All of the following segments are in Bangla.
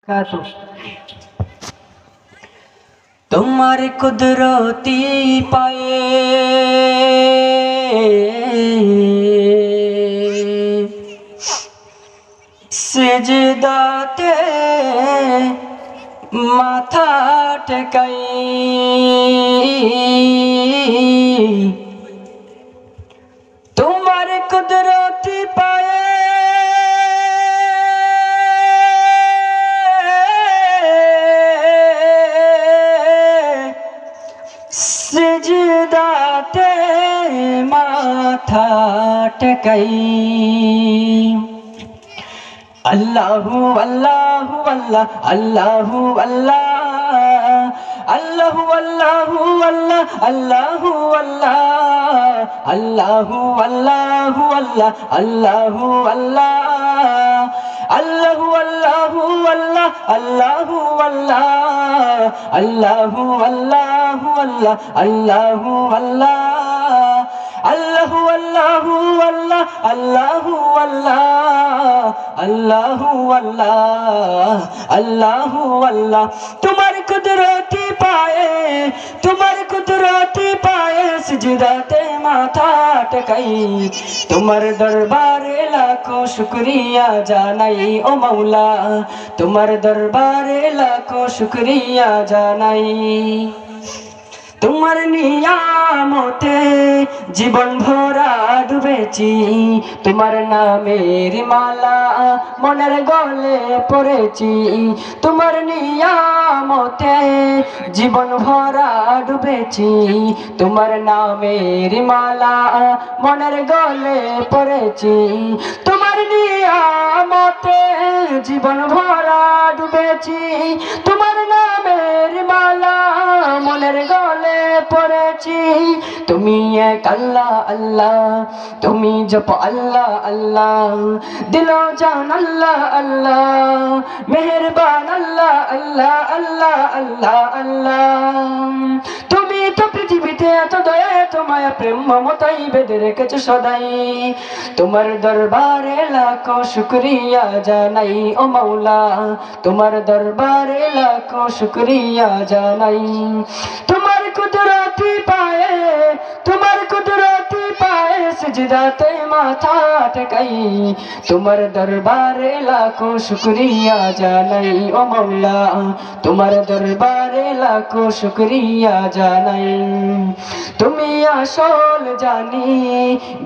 কাতু তোমার কুদরতি পায়ে সিজদাতে মাথা ঠেকাই তোমার কুদরতি পায়ে সিজদাতে মাথা ঠেকাই আল্লাহু আল্লাহু আল্লাহ আল্লাহু আল্লাহ আল্লাহু আল্লাহু আল্লাহ আল্লাহু আল্লাহ আল্লাহু আল্লাহু আল্লাহ আল্লাহু আল্লাহ আল্লাহু আল্লাহু আল্লাহ আল্লাহু আল্লাহ আল্লাহু আল্লাহু আল্লাহ আল্লাহু আল্লাহ আল্লাহু আল্লাহু আল্লাহ আল্লাহু আল্লাহ আল্লাহু আল্লাহ আল্লাহু আল্লাহ তোমার কুদরতি পায়ে তোমার কুদরতি পায়ে সিজদাতে মাথা টেকাই তোমার দরবারে লাখো শুকরিয়া জানাই ও মাওলা তোমার দরবারে লাখো শুকরিয়া জানাই তোমার নিয়ামতে জীবন ভরা ডুবেছি তোমার নামের মালা মনের গলে পড়েছি তোমার নিয়ামতে জীবন ভরা ডুবেছি তোমার নামের মালা মনের গলে পড়েছি তোমার নিয়ামতে জীবন ভরা ডুবেছি তোমার নামের মালা মনের গলে পড়েছি তুমি এক আল্লাহ আল্লাহ তুমি জপ আল্লাহ আল্লাহ দিল জান আল্লাহ আল্লাহ মেহেরবান আল্লাহ আল্লাহ আল্লাহ আল্লাহ আল্লাহ তুমি তো পৃথিবীতে এত দয়া এত মায়া প্রেম মমতাই বেঁধে রেখেছো সদাই তোমার দরবারে লাখো শুকরিয়া জানাই ও মাওলা তোমার দরবারে লাখো শুকরিয়া জানাই তোমার কুদরতি পায়ে তোমার কুদরতি পায়ে সিজদাতে মাথা টেকাই তোমার দরবারে লাখো শুকরিয়া জানাই ও মাওলা তোমার দরবারে লাখো শুকরিয়া জানাই তুমি আসল জানি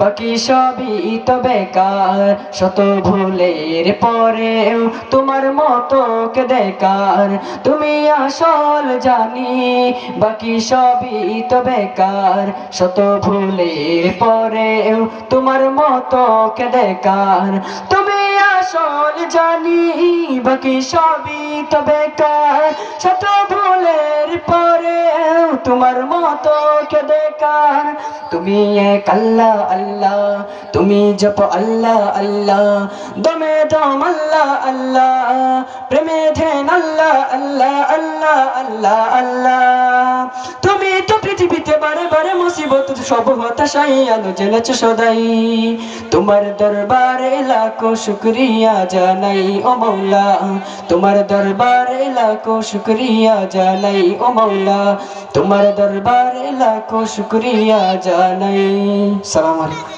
বাকি সবই তো বেকার শত ভুলের পরেও তোমার মতো কে দেখার তুমি আসল জানি বাকি সবই তো বেকার শত ভুলের পরেও তোমার মতো কে দেখার তুমি আসল জানি বাকি সবই তো বেকার শত ভুলের পরেও তোমার মতো কে দেখার তুমি এক আল্লাহ আল্লাহ তুমি জপ আল্লাহ আল্লাহ দমে দম আল্লাহ আল্লাহ প্রেমে ধ্যান আল্লাহ আল্লাহ আল্লাহ আল্লাহ আল্লাহ তুমি তো পৃথিবীতে বারে বারে মুসিবত সব হতাশাই আলো জেনেছো সদাই তোমার দরবারে লাখো শুকরিয়া জানাই ও মাওলা তোমার দরবারে লাখো শুকরিয়া জানাই ও মাওলা তোমার দরবারে লাখো শুকরিয়া জানাই। আসসালামু আলাইকুম।